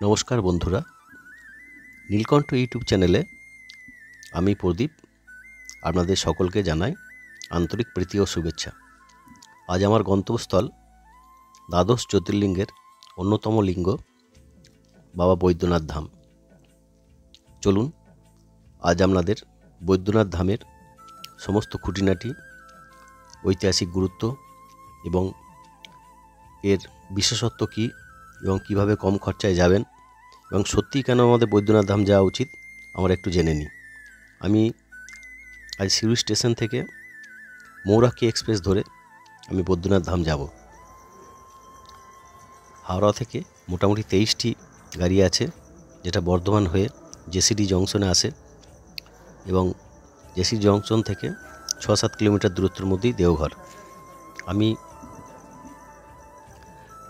নমস্কার বন্ধুরা, নীলকণ্ঠ ইউটিউব চ্যানেলে আমি প্রদীপ আপনাদের সকলকে জানাই আন্তরিক প্রীতি ও শুভেচ্ছা। আজ আমার গন্তব্যস্থল দ্বাদশ জ্যোতির্লিঙ্গের অন্যতম লিঙ্গ বাবা বৈদ্যনাথ ধাম। চলুন আজ আপনাদের বৈদ্যনাথ ধামের সমস্ত খুঁটিনাটি, ঐতিহাসিক গুরুত্ব এবং এর বিশেষত্ব কী এবং কিভাবে কম খরচায় যাবেন এবং সত্যিই কেন আমাদের বৈদ্যনাথ ধাম যাওয়া উচিত আমরা একটু জেনে নিই। আমি আজ সিউড়ি স্টেশন থেকে মৌরাক্ষী এক্সপ্রেস ধরে আমি বৈদ্যনাথ ধাম যাব। হাওড়া থেকে মোটামুটি 23টি গাড়ি আছে, যেটা বর্ধমান হয়ে জেসিডি জংশনে আসে এবং জেসিডি জংশন থেকে 6-7 কিলোমিটার দূরত্বের মধ্যেই দেওঘর। আমি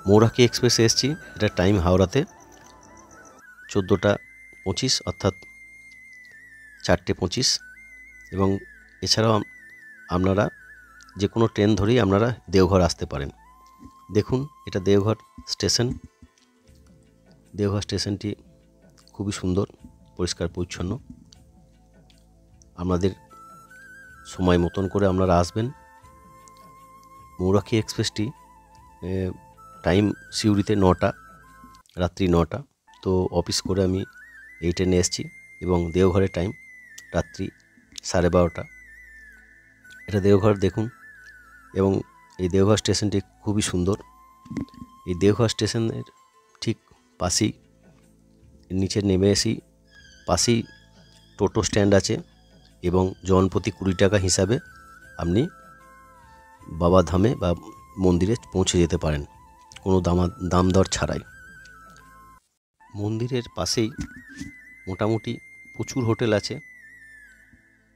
মৌরাক্ষী এক্সপ্রেসে এসেছি। এটা টাইম হাওড়াতে 14:25 অর্থাৎ 4:25 এবং এছাড়াও আপনারা যে কোনো ট্রেন ধরেই আপনারা দেওঘর আসতে পারেন। দেখুন, এটা দেওঘর স্টেশন। দেওঘর স্টেশনটি খুবই সুন্দর, পরিষ্কার পরিচ্ছন্ন। আপনাদের সময় মতন করে আপনারা আসবেন। মৌরাক্ষী এক্সপ্রেসটি টাইম সিউড়িতে 9টা, রাত্রি 9টা। তো অফিস করে আমি এই ট্রেনে এসেছি এবং দেওঘরের টাইম রাত্রি 12:30। এটা দেওঘর দেখুন, এবং এই দেওঘর স্টেশনটি খুবই সুন্দর। এই দেওঘর স্টেশনের ঠিক পাশেই, নিচে নেমে এসেই পাশেই টোটো স্ট্যান্ড আছে এবং জনপ্রতি 20 টাকা হিসাবে আপনি বাবা ধামে বা মন্দিরে পৌঁছে যেতে পারেন কোনো দাম দর ছাড়াই। মন্দিরের পাশেই মোটামুটি প্রচুর হোটেল আছে,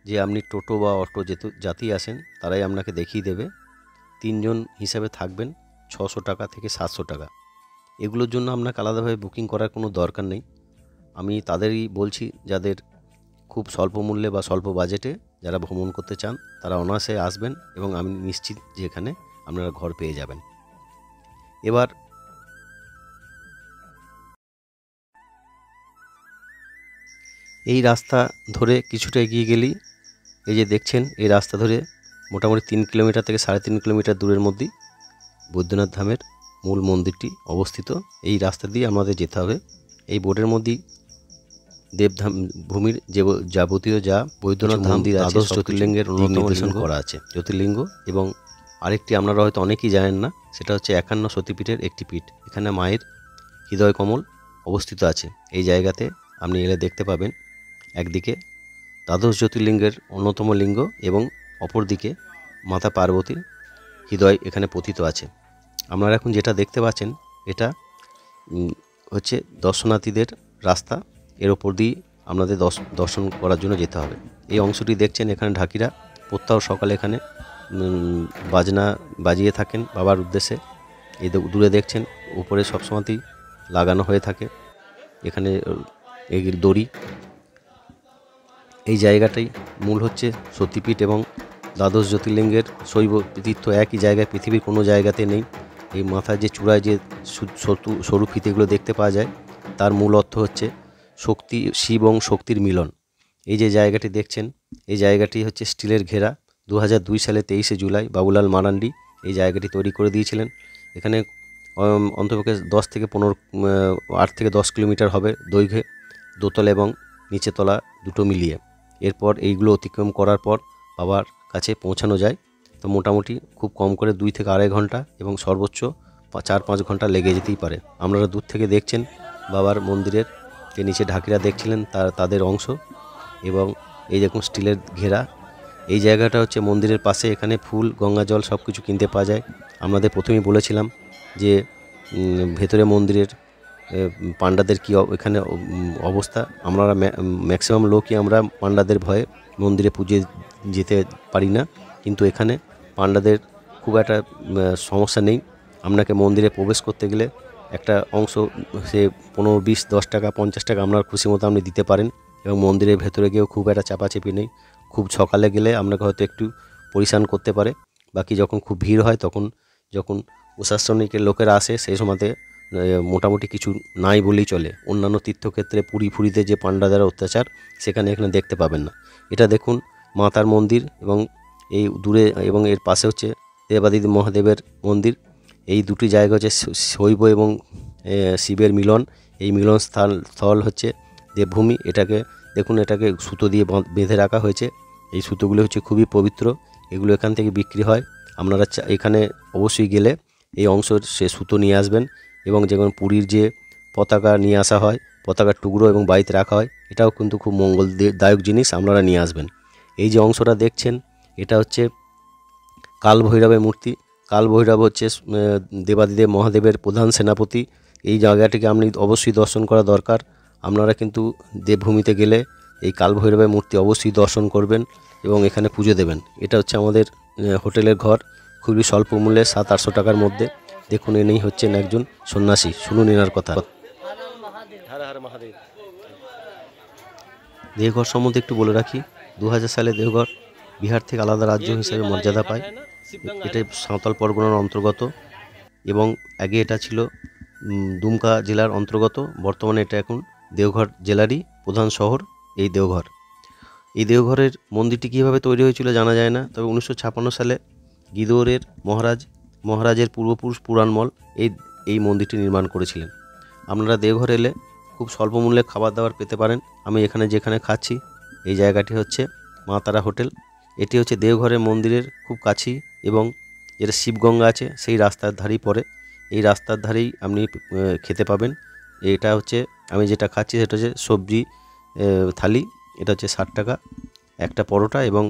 যে আপনি টোটো বা অটো যাতেই আসেন তারাই আপনাকে দেখিয়ে দেবে। 3 জন হিসাবে থাকবেন 600 টাকা থেকে 700 টাকা। এগুলোর জন্য আপনাকে আলাদাভাবে বুকিং করার কোনো দরকার নেই। আমি তাদেরই বলছি যাদের খুব স্বল্প মূল্যে বা স্বল্প বাজেটে যারা ভ্রমণ করতে চান তারা অনায়াসে আসবেন এবং আমি নিশ্চিত যে এখানে আপনারা ঘর পেয়ে যাবেন। এবার এই রাস্তা ধরে কিছুটা এগিয়ে গেলেই এই যে দেখছেন, এই রাস্তা ধরে মোটামুটি 3 কিলোমিটার থেকে 3.5 কিলোমিটার দূরের মধ্যেই বৈদ্যনাথ ধামের মূল মন্দিরটি অবস্থিত। এই রাস্তা দিয়ে আমাদের যেতে হবে। এই বোর্ডের মধ্যেই দেবধাম ভূমির যে যাবতীয় যা বৈদ্যনাথ মন্দির আছে, দ্বাদশ জ্যোতির্লিঙ্গের নির্দেশন করা আছে। জ্যোতির্লিঙ্গ এবং আরেকটি আপনারা হয়তো অনেকেই জানেন না, সেটা হচ্ছে 51 সতীপীঠের একটি পীঠ। এখানে মায়ের হৃদয় কমল অবস্থিত আছে। এই জায়গাতে আপনি এলে দেখতে পাবেন একদিকে দ্বাদশ জ্যোতির্লিঙ্গের অন্যতম লিঙ্গ এবং অপরদিকে মাতা পার্বতীর হৃদয় এখানে পতিত আছে। আপনারা এখন যেটা দেখতে পাচ্ছেন এটা হচ্ছে দর্শনার্থীদের রাস্তা। এর ওপর দিয়ে আপনাদের দর্শন করার জন্য যেতে হবে। এই অংশটি দেখছেন, এখানে ঢাকিরা প্রত্যহ সকালে এখানে বাজনা বাজিয়ে থাকেন বাবার উদ্দেশ্যে। এই দূরে দেখছেন উপরে সবসময়তেই লাগানো হয়ে থাকে এখানে এই দড়ি। এই জায়গাটাই মূল হচ্ছে সতীপীঠ এবং দ্বাদশ জ্যোতির্লিঙ্গের শৈব তীর্থ একই জায়গায় পৃথিবীর কোনো জায়গাতে নেই। এই মাথায় যে চূড়ায় যে সরু ফিতেগুলো দেখতে পাওয়া যায় তার মূল অর্থ হচ্ছে শক্তি, শিব এবং শক্তির মিলন। এই যে জায়গাটি দেখছেন, এই জায়গাটি হচ্ছে স্টিলের ঘেরা। 2002 সালে 23শে জুলাই বাবুলাল মারান্ডি এই জায়গাটি তৈরি করে দিয়েছিলেন। এখানে অন্তপক্ষে 8 থেকে 10 কিলোমিটার হবে দৈর্ঘ্যে, দোতলা এবং নিচেতলা দুটো মিলিয়ে। এরপর এইগুলো অতিক্রম করার পর বাবার কাছে পৌঁছানো যায়। তো মোটামুটি খুব কম করে 2 থেকে 2.5 ঘন্টা এবং সর্বোচ্চ 4-5 ঘন্টা লেগে যেতেই পারে। আপনারা দূর থেকে দেখছেন বাবার মন্দিরের যে নিচে ঢাকিরা দেখছিলেন তাদের অংশ, এবং এই দেখুন স্টিলের ঘেরা। এই জায়গাটা হচ্ছে মন্দিরের পাশে। এখানে ফুল, গঙ্গা জল সব কিছু কিনতে পাওয়া যায়। আপনাদের প্রথমেই বলেছিলাম যে ভেতরে মন্দিরের পাণ্ডাদের কী এখানে অবস্থা। আমরা ম্যাক্সিমাম লোকই আমরা পাণ্ডাদের ভয়ে মন্দিরে পুজো যেতে পারি না, কিন্তু এখানে পাণ্ডাদের খুব একটা সমস্যা নেই। আপনাকে মন্দিরে প্রবেশ করতে গেলে একটা অংশ সে 15, 20, 10 টাকা, 50 টাকা আপনার খুশি মতো আপনি দিতে পারেন এবং মন্দিরের ভেতরে গিয়েও খুব একটা চাপাচাপি নেই। খুব সকালে গেলে আপনাকে হয়তো একটু পরিশান করতে পারে। বাকি যখন খুব ভিড় হয় তখন যখন প্রশাসনিকের লোকেরা আসে সেই সময়তে মোটামুটি কিছু নাই বলেই চলে। অন্যান্য তীর্থক্ষেত্রে পুরীতে যে পাণ্ডাদের অত্যাচার সেখানে এখানে দেখতে পাবেন না। এটা দেখুন মাতার মন্দির, এবং এই দূরে এবং এর পাশে হচ্ছে দেবাদিদেব মহাদেবের মন্দির। এই দুটি জায়গা হচ্ছে শৈব এবং শিবের মিলন। এই মিলন স্থল হচ্ছে দেবভূমি। এটাকে দেখুন, এটাকে সুতো দিয়ে বেঁধে রাখা হয়েছে। এই সুতোগুলো হচ্ছে খুবই পবিত্র, এগুলো এখান থেকে বিক্রি হয়। আপনারা এখানে অবশ্যই গেলে এই অংশের সে সুতো নিয়ে আসবেন, এবং যেমন পুরীর যে পতাকা নিয়ে আসা হয়, পতাকার টুকরো এবং বাড়িতে রাখা হয়, এটাও কিন্তু খুব মঙ্গলদায়ক জিনিস, আপনারা নিয়ে আসবেন। এই যে অংশটা দেখছেন, এটা হচ্ছে কাল ভৈরবের মূর্তি। কাল ভৈরব হচ্ছে দেবাদিদেব মহাদেবের প্রধান সেনাপতি। এই জায়গাটিকে আপনি অবশ্যই দর্শন করা দরকার। আপনারা কিন্তু দেবভূমিতে গেলে এই কাল ভৈরবের মূর্তি অবশ্যই দর্শন করবেন এবং এখানে পুজো দেবেন। এটা হচ্ছে আমাদের হোটেলের ঘর, খুবই স্বল্প মূল্যে 700-800 টাকার মধ্যে। দেখুন, এনেই হচ্ছেন একজন সন্ন্যাসী, শুনুন এনার কথা। দেওঘর সম্বন্ধে একটু বলে রাখি। 2000 সালে দেওঘর বিহার থেকে আলাদা রাজ্য হিসেবে মর্যাদা পায়। এটা সাঁওতাল পরগনার অন্তর্গত, এবং আগে এটা ছিল দুমকা জেলার অন্তর্গত। বর্তমানে এটা এখন দেওঘর জেলারই প্রধান শহর এই দেওঘর। এই দেওঘরের মন্দিরটি কীভাবে তৈরি হয়েছিল জানা যায় না, তবে 1956 সালে গিদোরের মহারাজের পূর্বপুরুষ পুরাণমল এই মন্দিরটি নির্মাণ করেছিলেন। আপনারা দেওঘর এলে খুব স্বল্প মূল্যে খাবার দাবার পেতে পারেন। আমি যেখানে খাচ্ছি, এই জায়গাটি হচ্ছে মা তারা হোটেল। এটি হচ্ছে দেওঘরের মন্দিরের খুব কাছেই, এবং যেটা শিবগঙ্গা আছে সেই রাস্তার ধারেই পড়ে। এই রাস্তার ধারেই আপনি খেতে পাবেন। এটা হচ্ছে আমি যেটা খাচ্ছি সেটা হচ্ছে সবজি থালি। এটা হচ্ছে 60 টাকা একটা পরোটা এবং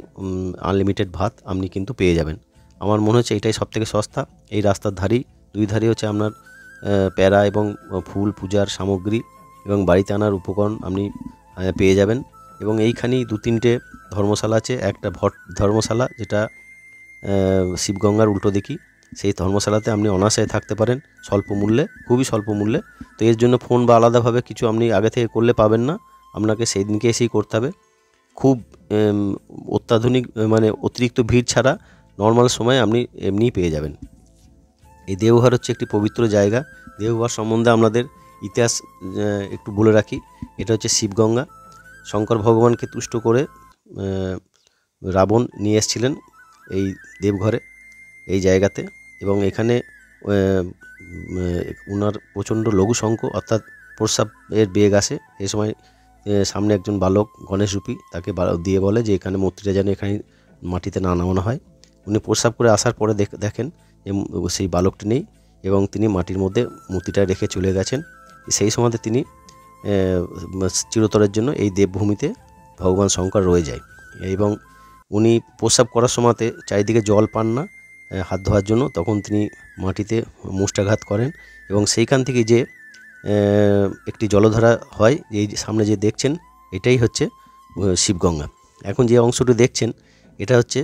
আনলিমিটেড ভাত আপনি কিন্তু পেয়ে যাবেন। আমার মনে হচ্ছে এটাই সবথেকে সস্তা। এই রাস্তার ধারেই দুই ধারেই হচ্ছে আপনার প্যারা এবং ফুল পূজার সামগ্রী এবং বাড়িতে আনার উপকরণ আপনি পেয়ে যাবেন। এবং এইখানেই 2-3টে ধর্মশালা আছে। একটা ধর্মশালা, যেটা শিবগঙ্গার উল্টো দিকেই। সেই ধর্মশালাতে আপনি অনায়াসে থাকতে পারেন স্বল্প মূল্যে, খুবই স্বল্প মূল্যে। তো এর জন্য ফোন বা আলাদাভাবে কিছু আপনি আগে থেকে করলে পাবেন না, আপনাকে সেই দিনকে এসেই করতে হবে। খুব অত্যাধুনিক মানে অতিরিক্ত ভিড় ছাড়া নর্মাল সময় আপনি এমনিই পেয়ে যাবেন। এই দেওঘর হচ্ছে একটি পবিত্র জায়গা। দেওঘর সম্বন্ধে আমাদের ইতিহাস একটু বলে রাখি। এটা হচ্ছে শিবগঙ্গা। শঙ্কর ভগবানকে তুষ্ট করে রাবণ নিয়ে এসেছিলেন এই দেবঘরে, এই জায়গাতে। এবং এখানে ওনার প্রচণ্ড লঘুশঙ্খ অর্থাৎ প্রস্রাবের বেগ আসে। এই সময় সামনে একজন বালক গণেশরূপী তাকে দিয়ে বলে যে এখানে মূর্তিটা যেন এখানে মাটিতে না নামানো হয়। উনি প্রস্রাব করে আসার পরে দেখেন যে সেই বালকটি নেই, এবং তিনি মাটির মধ্যে মূর্তিটা রেখে চলে গেছেন। সেই সময়তে তিনি চিরতরের জন্য এই দেবভূমিতে ভগবান শঙ্কর রয়ে যায়। এবং উনি প্রস্রাব করার সময়তে চারিদিকে জল পান না হাত ধোয়ার জন্য, তখন তিনি মাটিতে মুষ্টাঘাত করেন, এবং সেইখান থেকে যে একটি জলধারা হয়, এই সামনে যে দেখছেন এটাই হচ্ছে শিবগঙ্গা। এখন যে অংশটি দেখছেন এটা হচ্ছে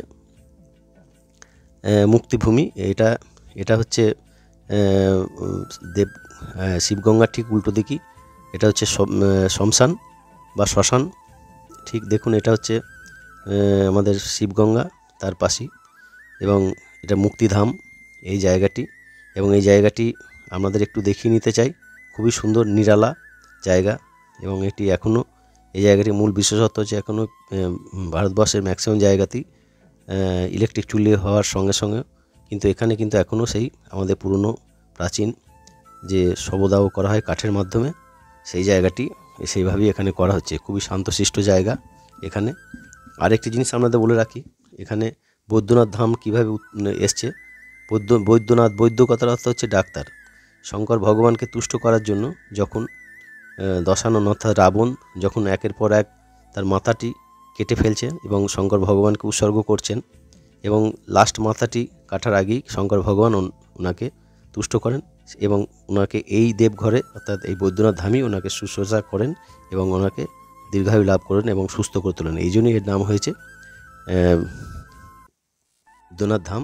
মুক্তিভূমি। এটা হচ্ছে শিবগঙ্গার ঠিক উল্টো দিকেই। এটা হচ্ছে শ্মশান বা শ্মশান। ঠিক দেখুন, এটা হচ্ছে আমাদের শিবগঙ্গা, তার পাশেই, এবং এটা মুক্তিধাম এই জায়গাটি। এবং এই জায়গাটি আমাদের একটু দেখিয়ে নিতে চাই। খুবই সুন্দর নিরালা জায়গা, এবং এটি এখনও এই জায়গাটির মূল বিশেষত্ব হচ্ছে এখনও ভারতবর্ষের ম্যাক্সিমাম জায়গাতেই ইলেকট্রিক চুল্লি হওয়ার সঙ্গে সঙ্গে কিন্তু এখানে কিন্তু এখনও সেই আমাদের পুরনো প্রাচীন যে শবদাহ করা হয় কাঠের মাধ্যমে, সেই জায়গাটি সেইভাবেই এখানে করা হচ্ছে। খুবই শান্তশিষ্ট জায়গা এখানে। আরেকটি জিনিস আপনাদের বলে রাখি, এখানে বৈদ্যনাথ ধাম কীভাবে এসছে। বৈদ্যনাথ, বৈদ্য কথার অর্থ হচ্ছে ডাক্তার। শঙ্কর ভগবানকে তুষ্ট করার জন্য যখন দশানন অর্থাৎ রাবণ যখন একের পর এক তার মাথাটি কেটে ফেলছে এবং শঙ্কর ভগবানকে উৎসর্গ করছেন, এবং লাস্ট মাথাটি কাটার আগেই শঙ্কর ভগবান ওনাকে তুষ্ট করেন, এবং ওনাকে এই দেবঘরে অর্থাৎ এই বৈদ্যনাথ ধামই ওনাকে শুশ্রূষা করেন এবং ওনাকে দীর্ঘায়ু লাভ করেন এবং সুস্থ করে তোলেন। এই জন্যই এর নাম হয়েছে বৈদ্যনাথ ধাম।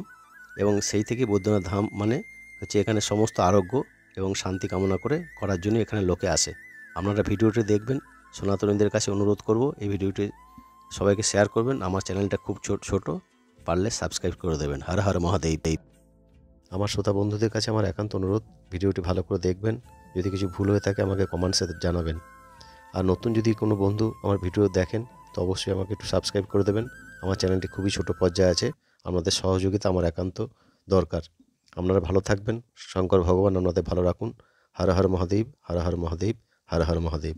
এবং সেই থেকে বৈদ্যনাথ ধাম মানে হচ্ছে এখানে সমস্ত আরোগ্য এবং শান্তি কামনা করার জন্য এখানে লোকে আসে। আপনারা ভিডিওটি দেখবেন। সনাতনীদের কাছে অনুরোধ করব এই ভিডিওটি সবাইকে শেয়ার করবেন। আমার চ্যানেলটা খুব ছোট, পারলে সাবস্ক্রাইব করে দেবেন। হর হর মহাদেব। আমার শ্রোতা বন্ধুদের কাছে আমার একান্ত অনুরোধ, ভিডিওটি ভালো করে দেখবেন। যদি কিছু ভুল হয়ে থাকে আমাকে কমেন্টসে জানাবেন। আর নতুন যদি কোনো বন্ধু আমার ভিডিও দেখেন তো অবশ্যই আমাকে একটু সাবস্ক্রাইব করে দেবেন। আমার চ্যানেলটি খুবই ছোট পর্যায়ে আছে, আপনাদের সহযোগিতা আমার একান্ত দরকার। আপনারা ভালো থাকবেন, শঙ্কর ভগবান আপনাদের ভালো রাখুন। হর হর মহাদেব, হর হর মহাদেব, হর হর মহাদেব।